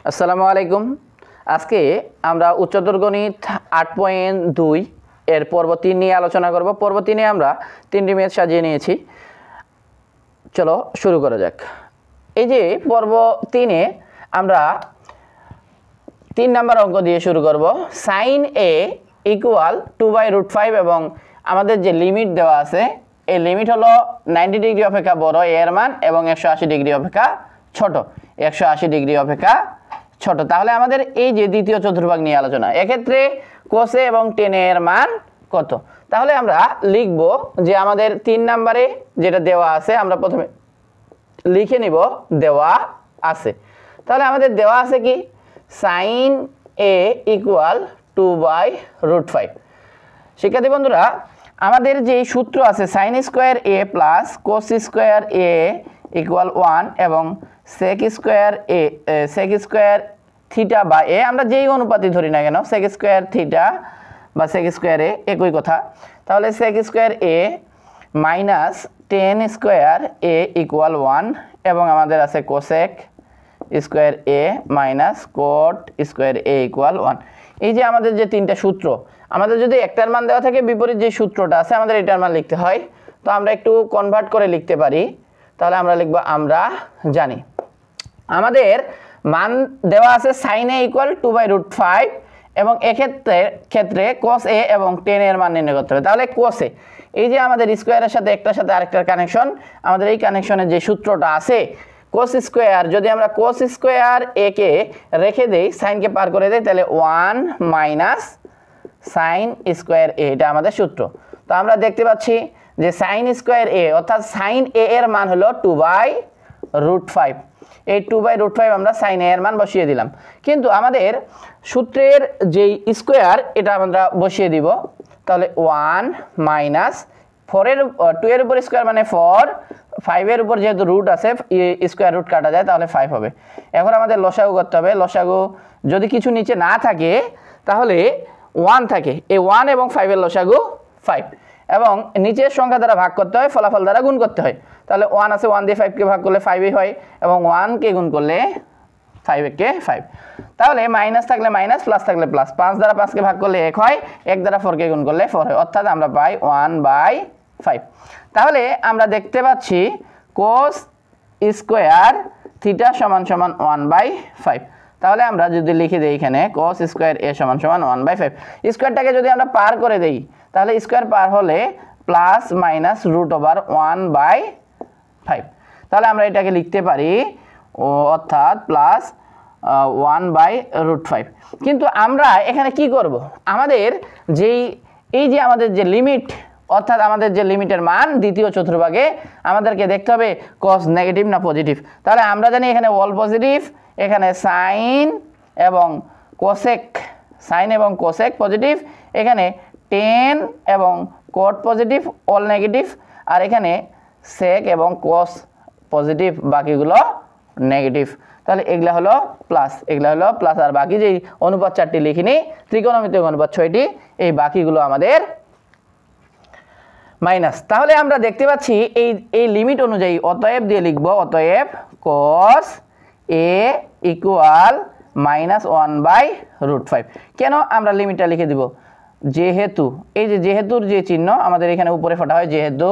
আসসালামু আলাইকুম। আজকে আমরা উচ্চতর গণিত 8.2 এর পর্ব 3 নিয়ে আলোচনা করব। পর্ব 3 এ আমরা 3টি ম্যাথ সাজিয়ে নিয়েছি। চলো শুরু করা যাক। এই যে পর্ব 3 এ আমরা 3 নাম্বার অঙ্ক দিয়ে শুরু করব। sin a = 2/√5 এবং আমাদের যে লিমিট দেওয়া আছে এই লিমিট হলো 90 ডিগ্রি অপেক্ষা বড় a এর মান এবং 180 ডিগ্রি অপেক্ষা ছোট, 180 ডিগ্রি অপেক্ষা ছোট। তাহলে আমাদের এই যে দ্বিতীয় চতুর্ভাগ নিয়ে আলোচনা, এক্ষেত্রে cos a এবং tan a এর মান কত? তাহলে আমরা লিখব যে আমাদের 3 নম্বরে যেটা দেওয়া আছে আমরা প্রথমে লিখে নিব দেওয়া আছে। তাহলে আমাদের দেওয়া আছে কি sin a = 2/√5। শিক্ষার্থী বন্ধুরা, আমাদের যে সূত্র আছে sin square a plus cos square a = 1 এবং sec স্কয়ার থিটা বা a, আমরা যেই অনুপাতই ধরি না কেন sec স্কয়ার থিটা বা sec স্কয়ার a একই কথা। তাহলে sec square a minus tan square a = 1 এবং আমাদের আছে cosec square a minus cot square a = 1। এই যে আমাদের যে তিনটা সূত্র, আমাদের যদি একটার মান দেওয়া থাকে বিপরীত যে সূত্রটা আছে আমাদের এটার মান লিখতে হয়। তো আমরা একটু কনভার্ট করে লিখতে পারি। তাহলে আমরা লিখব আমরা জানি আমাদের মান দেওয়া আছে sin a = 2/√5 এবং ক্ষেত্রে cos a এবং tan এর মান নির্ণয় করতে হবে। তাহলে cos a, এই যে আমাদের স্কয়ারের সাথে একটার সাথে আরেকটার কানেকশন, আমাদের এই কানেকশনের যে সূত্রটা আছে cos স্কয়ার, যদি আমরা cos স্কয়ার a কে রেখে দেই sin কে পার করে দেই তাহলে 1 মাইনাস sin স্কয়ার a, এটা আমাদের সূত্র। তো আমরা দেখতে পাচ্ছি যে sin স্কয়ার a অর্থাৎ sin a এর মান হলো 2/√5। এই 2/√5 আমরা sin a এর মান বসিয়ে দিলাম। কিন্তু আমাদের সূত্রের যেই স্কয়ার এটা আমরা বসিয়ে দিব। তাহলে 1 মাইনাস 2 এর উপর স্কয়ার মানে 4, 5 এর উপর যেহেতু রুট আছে স্কয়ার রুট কাটা যায় তাহলে 5 হবে। এখন আমাদের লসাগু করতে হবে। লসাগু যদি কিছু নিচে না থাকে তাহলে 1 থাকে, এই 1 এবং 5 এর লসাগু 5 এবং নিচের সংখ্যা দ্বারা ভাগ করতে হয়, ফলাফল দ্বারা গুণ করতে হয়। তাহলে 1 আছে, 1 দিয়ে 5 কে ভাগ করলে 5ই হয় এবং 1 কে গুণ করলে 5 কে 5। তাহলে মাইনাস থাকলে মাইনাস, প্লাস থাকলে প্লাস। 5 দ্বারা 5 কে ভাগ করলে 1 হয়, 1 দ্বারা 4 কে গুণ করলে 4 হয়, অর্থাৎ আমরা পাই 1/5। তাহলে আমরা দেখতে পাচ্ছি cos স্কয়ার থিটা সমান 1/5। তাহলে আমরা যদি লিখে দেই এখানে cos স্কয়ার a সমান 1/5, স্কয়ারটাকে যদি আমরা পার করে দেই তাহলে স্কয়ার পার হলে প্লাস মাইনাস √1/5। তাহলে আমরা এটাকে লিখতে পারি অর্থাৎ প্লাস 1/√5। কিন্তু আমরা এখানে কি করব, আমাদের এই যে আমাদের যে লিমিট অর্থাৎ আমাদের যে লিমিটের মান দ্বিতীয় চতুর্ভাগে আমাদেরকে দেখতে হবে cos নেগেটিভ না পজিটিভ। তাহলে আমরা জানি এখানে অল পজিটিভ, এখানে sin এবং cosec পজিটিভ, এখানে tan এবং cot পজিটিভ অল নেগেটিভ, আর এখানে sec এবং cos পজিটিভ বাকিগুলো নেগেটিভ। তাহলে এগুলা হলো প্লাস, এগুলা হলো প্লাস, আর বাকি যেই অনুপাত 4টি লিখিনি ত্রিকোণমিতিক অনুপাত 6টি, এই বাকিগুলো আমাদের মাইনাস। তাহলে আমরা দেখতে পাচ্ছি এই লিমিট অনুযায়ী অতএব দিয়ে লিখব অতএব cos a = -1/√5। কেন আমরা লিমিটটা লিখে দিব, যেহেতু এই যে যেহেতুর যে চিহ্ন আমাদের এখানে উপরে ফোটা হয়, যেহেতু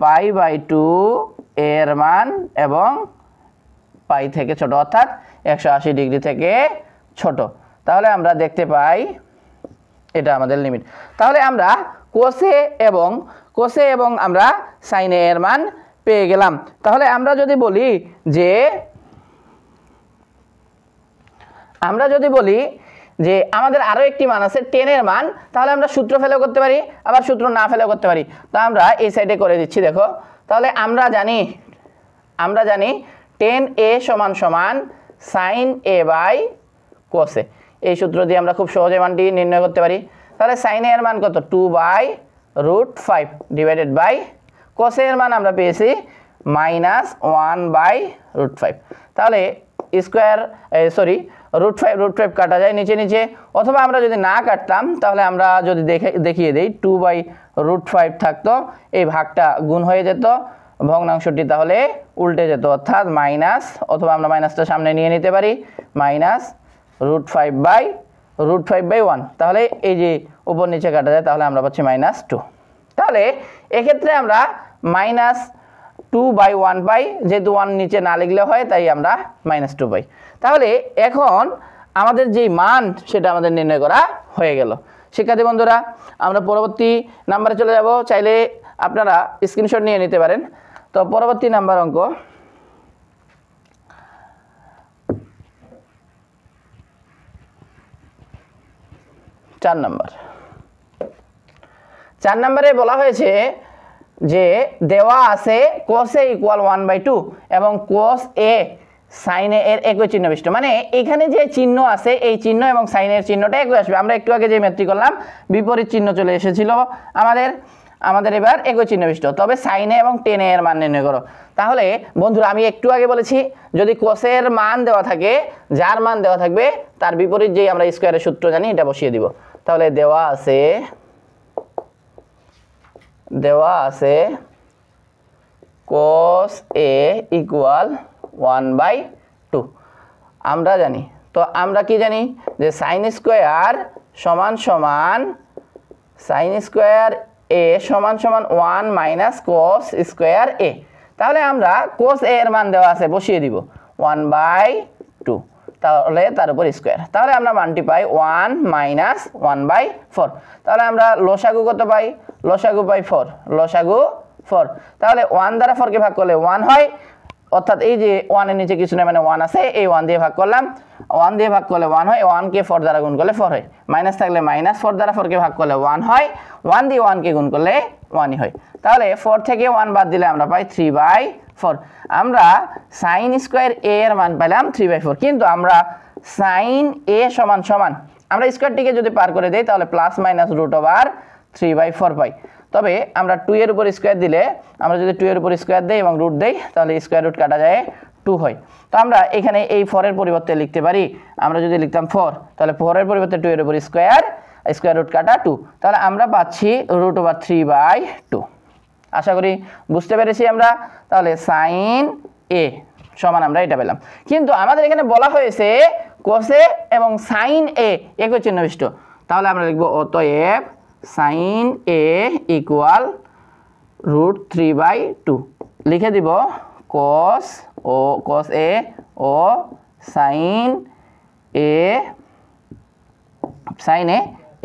π/2 এর মান এবং পাই থেকে ছোট অর্থাৎ 180 ডিগ্রি থেকে ছোট। তাহলে আমরা দেখতে পাই এটা আমাদের লিমিট। তাহলে আমরা cos a এবং আমরা sin a এর মান পেয়ে গেলাম। তাহলে আমরা যদি বলি যে আমাদের আরো একটি মান আছে tan এর মান, তাহলে আমরা সূত্র ফেলে করতে পারি, আবার সূত্র না ফেলে করতে পারি। তা আমরা এই সাইডে করে দিচ্ছি, দেখো। তাহলে আমরা জানি tan a সমান sin a/cos a। এই সূত্র দিয়ে আমরা খুব সহজে মানটি নির্ণয় করতে পারি। তাহলে sin a এর মান কত, 2/√5 ডিভাইডেড বাই cos a এর মান আমরা পেয়েছি -1/√5। তাহলে √5 কাটা যায় নিচে, অথবা আমরা যদি না কাটতাম তাহলে আমরা যদি দেখিয়ে দেই 2/√5 থাকতো, এই ভাগটা গুণ হয়ে যেত, ভগ্নাংশটি তাহলে উল্টে যেত, অর্থাৎ মাইনাস, অথবা আমরা মাইনাসটা সামনে নিয়ে নিতে পারি, মাইনাস √5/1, তাহলে এই যে উপর নিচে কাটা যায়, তাহলে আমরা পাচ্ছি -2। তাহলে এক্ষেত্রে আমরা -2/1 পাই, যেহেতু 1 নিচে না লিখলে হয় তাই আমরা -2 পাই। তাহলে এখন আমাদের যে মান সেটা আমাদের নির্ণয় করা হয়ে গেল। শিক্ষার্থী বন্ধুরা, আমরা পরবর্তী নাম্বারে চলে যাব, চাইলে আপনারা স্ক্রিনশট নিয়ে নিতে পারেন। তো পরবর্তী নাম্বার অঙ্ক 4 নাম্বার। 4 নম্বরে বলা হয়েছে যে দেওয়া আছে cos a = 1/2 এবং cos a sin a এর একই চিহ্ন বিশিষ্ট। মানে এখানে যে চিহ্ন আছে এই চিহ্ন এবং sin এর চিহ্নটা একই আসবে। আমরা একটু আগে যে ম্যাথটি করলাম বিপরীত চিহ্ন চলে এসেছিল আমাদের এবার একই চিহ্ন বিশিষ্ট। তবে sin a এবং tan a এর মান নির্ণয় করো। তাহলে বন্ধুরা, আমি একটু আগে বলেছি যদি cos এর মান দেওয়া থাকে, যার মান দেওয়া থাকবে তার বিপরীত যেই আমরা স্কয়ারের সূত্র জানি এটা বসিয়ে দিব। তাহলে দেওয়া আছে cos a = 1/2 আমরা জানি। তো আমরা কি জানি যে sin square a = 1 - cos square a। তাহলে আমরা cos a এর মান দেওয়া আছে, বসিয়ে দিব 1/2, তাহলে তার উপর স্কয়ার। তাহলে আমরা মানটি পাই 1 - 1/4। তাহলে আমরা লসাগু কত পাই? লসাগু পাই 4, লসাগু 4। তাহলে 1 দ্বারা 4 কে ভাগ করলে 1 হয়, অর্থাৎ এই যে 1 এর নিচে কিছু না, মানে 1 আছে, এই 1 দিয়ে ভাগ করলাম, 1 দিয়ে ভাগ করলে 1 হয়, 1 কে 4 দ্বারা গুণ করলে 4 হয়, মাইনাস থাকলে -4 দ্বারা 4 কে ভাগ করলে 1 হয়, 1 দিয়ে 1 কে গুণ করলে 1ই হয়। তাহলে 4 থেকে 1 বাদ দিলে আমরা পাই 3/4। আমরা sin স্কয়ার a এর মান পেলাম 3/4, কিন্তু আমরা sin a সমান আমরা স্কয়ারটিকে যদি পার করে দেই তাহলে ±√3/4 পাই। তবে আমরা 2 এর উপর স্কয়ার দিলে, আমরা যদি 2 এর উপর স্কয়ার দেই এবং রুট দেই তাহলে স্কয়ার রুট কাটা যায় 2 হয়। তো আমরা এখানে এই 4 এর পরিবর্তে লিখতে পারি, আমরা যদি লিখতাম 4, তাহলে 4 এর পরিবর্তে 2 এর উপর স্কয়ার রুট কাটা 2, তাহলে আমরা পাচ্ছি √3/2। আশা করি বুঝতে পেরেছি আমরা। তাহলে sin a সমান আমরা এটা পেলাম, কিন্তু আমাদের এখানে বলা হয়েছে cos a এবং sin a একই চিহ্ন বিশিষ্ট। তাহলে আমরা লিখব অতএব sin a = √3/2, লিখে দিব cos a O sin a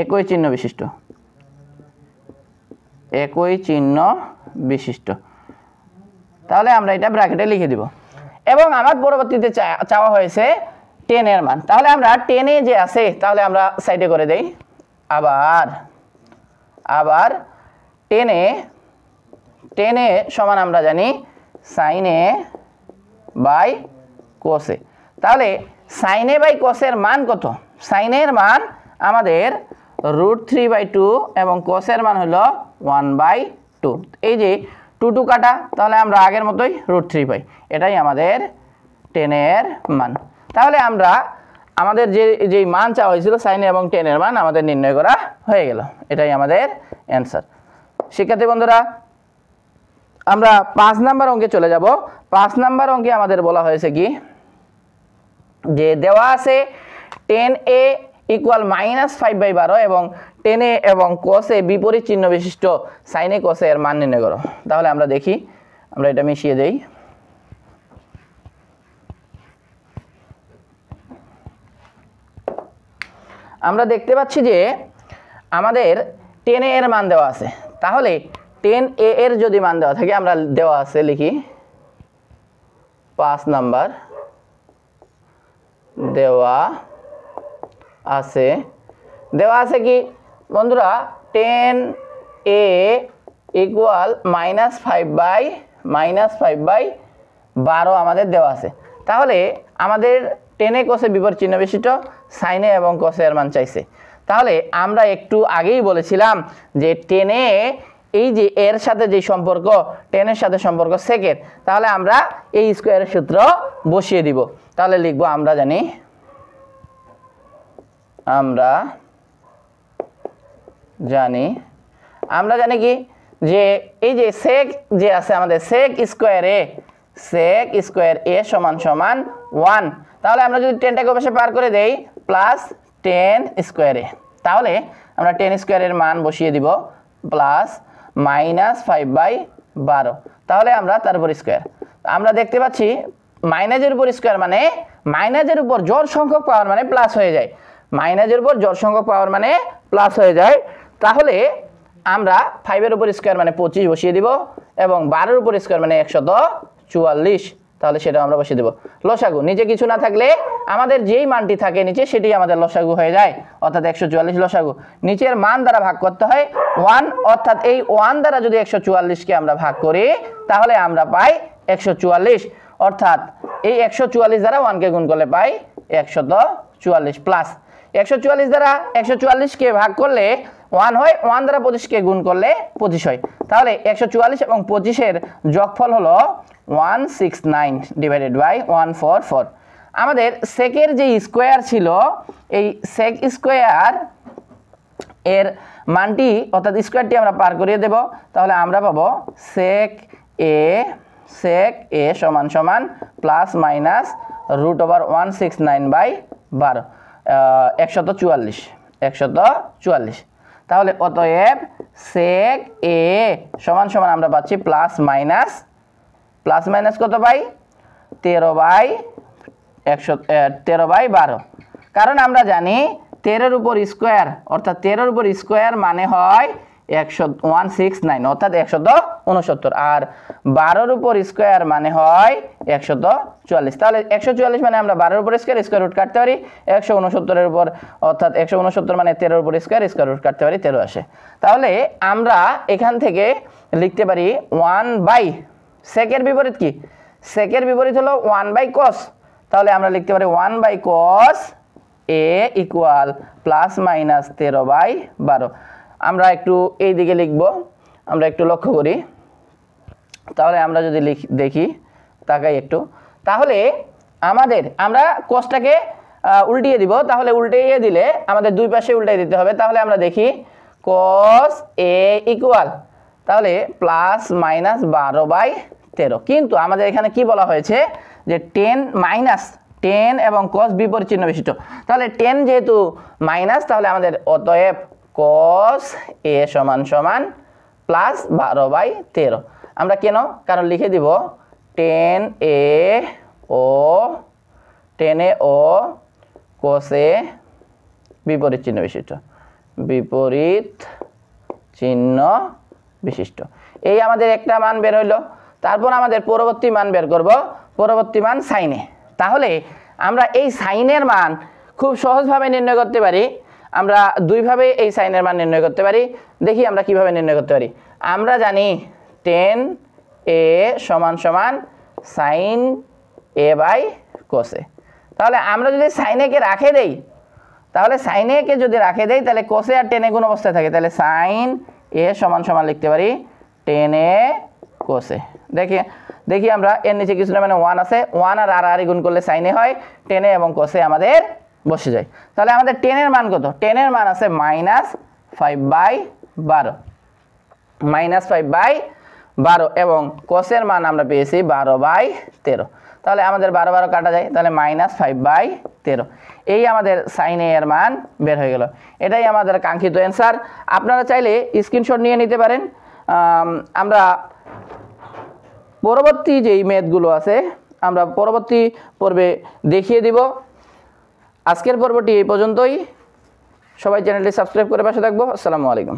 একই চিহ্ন বিশিষ্ট। তাহলে আমরা এটা ব্র্যাকেটে লিখে দিব। এবং আমার পরবর্তীতে চাওয়া হয়েছে tan এর মান। তাহলে আমরা tan এ যে আছে তাহলে আমরা সাইডে করে দেই। আবার tan এ সমান আমরা জানি sin a/cos a। তাহলে sin a/cos এর মান কত? sin এর মান আমাদের √3/2 এবং cos এর মান হলো 1/2। এই যে 2 কাটা, তাহলে আমরা আগের মতোই √3 পাই। এটাই আমাদের tan এর মান। তাহলে আমরা আমাদের যে মান চাওয়া হয়েছিল sin এবং tan এর মান আমাদের নির্ণয় করা হয়ে গেল। এটাই আমাদের অ্যান্সার। শিক্ষার্থী বন্ধুরা, আমরা 5 নাম্বার অঙ্কে চলে যাব। 5 নাম্বার অঙ্কে আমাদের বলা হয়েছে কি যে দেওয়া আছে tan a = -5/12 এবং tan a এবং cos a বিপরীত চিহ্ন বিশিষ্ট sin a cos a এর মান নির্ণয় করো। তাহলে আমরা দেখি, আমরা এটা মিশিয়ে দেই। আমরা দেখতে পাচ্ছি যে আমাদের tan a এর মান দেওয়া আছে। তাহলে tan a এর যদি মান দেওয়া থাকে, আমরা দেওয়া আছে লিখি 5 নাম্বার, দেওয়া আছে কি বন্ধুরা, tan a = -5/12 আমাদের দেওয়া আছে। তাহলে আমাদের tan a cos a বিপরীত চিহ্ন বিশিষ্ট sin a এবং cos a এর মান চাইছে। তাহলে আমরা একটু আগেই বলেছিলাম যে tan a এই যে এর সাথে যে সম্পর্ক, tan এর সাথে সম্পর্ক সেকের, তাহলে আমরা এই স্কয়ারের সূত্র বসিয়ে দিব। তাহলে লিখব আমরা জানি কি যে এই যে sec যে আছে আমাদের sec স্কয়ার a সমান 1। তাহলে আমরা যদি 10টাকে ওপাশে পার করে দেই প্লাস 10 স্কোয়ারে, তাহলে আমরা 10 স্কোয়ারের মান বসিয়ে দিব প্লাস -5/12, তাহলে আমরা তার উপর স্কোয়ার। আমরা দেখতে পাচ্ছি মাইনাসের উপর স্কোয়ার মানে মাইনাসের উপর জোড় সংখ্যক পাওয়ার মানে প্লাস হয়ে যায়, মাইনাসের উপর জোড় সংখ্যক পাওয়ার মানে প্লাস হয়ে যায়। তাহলে আমরা 5-এর উপর স্কোয়ার মানে 25 বসিয়ে দিব এবং 12-এর উপর স্কোয়ার মানে 144, তাহলে সেটা আমরা বসিয়ে দেব। লসাগু নিচে কিছু না থাকলে আমাদের যেই মানটি থাকে নিচে সেটি আমাদের লসাগু হয়ে যায়, অর্থাৎ 144 লসাগু। নিচের মান দ্বারা ভাগ করতে হয় 1, অর্থাৎ এই 1 দ্বারা যদি 144কে আমরা ভাগ করি তাহলে আমরা পাই 144, অর্থাৎ এই 144 দ্বারা 1কে গুণ করলে পাই 144 প্লাস 144 দ্বারা 144কে ভাগ করলে 1 হয়, 1 দ্বারা 25কে গুণ করলে 25 হয়। তাহলে 144 এবং 25-এর যোগফল হলো 169 ডিভাইডেড বাই 144। আমাদের সেকের যে স্কোয়ার ছিল এই সেক স্কোয়ার এর মানটি অর্থাৎ স্কোয়ারটি আমরা পার করিয়ে দেব, তাহলে আমরা পাবো সেক এ সমান সমান প্লাস মাইনাস √169/12 144। তাহলে অতএব সেক এ সমান সমান আমরা পাচ্ছি প্লাস মাইনাস কত পাই 13/12, কারণ আমরা জানি 13-এর উপর স্কোয়ার অর্থাৎ 13-এর উপর স্কোয়ার মানে হয় 169 অর্থাৎ 169, আর 12-এর উপর স্কোয়ার মানে হয় 144। তাহলে 144 মানে আমরা 12-এর উপর স্কোয়ার রুট কাটতে পারি, 169-এর উপর অর্থাৎ 169 মানে 13-এর উপর স্কোয়ার রুট কাটতে পারি, 13 আসে। তাহলে আমরা এখান থেকে লিখতে পারি 1/, সেকের বিপরীত কি, সেকের বিপরীত হলো 1/cos, তাহলে আমরা লিখতে পারি 1/cos এ ইকুয়াল প্লাস মাইনাস 13/12। আমরা একটু এই দিকে লিখব, আমরা একটু লক্ষ্য করি, তাহলে আমরা যদি দেখি তাকাই একটু, তাহলে আমরা cosটাকে উল্টিয়ে দিব, তাহলে উল্টিয়ে দিলে আমাদের দুই পাশে উল্টাই দিতে হবে। তাহলে আমরা দেখি cos এ ইকুয়াল তাহলে প্লাস মাইনাস 12/13, কিন্তু আমাদের এখানে কি বলা হয়েছে যে 10 এবং cos বিপরীত চিহ্ন বিশিষ্ট, তাহলে 10 যেহেতু মাইনাস তাহলে আমাদের অতএব cos এ সমান সমান প্লাস 12/13। আমরা কেন, কারণ লিখে দিব 10 ও cos এ বিপরীত চিহ্ন বিশিষ্ট, এই আমাদের একটা মান বের হইলো। তারপর আমাদের পরবর্তী মান বের করব, পরবর্তী মান সাইনে। তাহলে আমরা এই সাইনের মান খুব সহজভাবে নির্ণয় করতে পারি, আমরা দুইভাবে এই সাইনের মান নির্ণয় করতে পারি। দেখি আমরা কিভাবে নির্ণয় করতে পারি। আমরা জানি 10a সমান সমান sin a/cos এ, তাহলে আমরা যদি sin a কে রেখে দেই, তাহলে sin a কে যদি রেখে দেই তাহলে cos a আর 10a গুণ অবস্থায় থাকে, তাহলে sin a সমান সমান লিখতে পারি 10a cos a। দেখি আমরা এর নিচে কিছু না মানে 1 আছে, 1 আর আর গুণ করলে sin a হয়, 10a এবং cos a আমাদের বসে যায়। তাহলে আমাদের 10 এর মান কত, 10 এর মান আছে -5/12 এবং cos এর মান আমরা পেয়েছি 12/13। তাহলে আমাদের 12 কাটা যায়, তাহলে -5/13, এই আমাদের sin a এর মান বের হয়ে গেল। এটাই আমাদের কাঙ্ক্ষিত অ্যান্সার। আপনারা চাইলে স্ক্রিনশট নিয়ে নিতে পারেন। আমরা পরবর্তী যেই ম্যাথগুলো আছে আমরা পরবর্তী পর্বে দেখিয়ে দিব। আজকের পর্বটি এই পর্যন্তই। সবাই চ্যানেলটি সাবস্ক্রাইব করে পাশে থাকবো। আসসালামু আলাইকুম।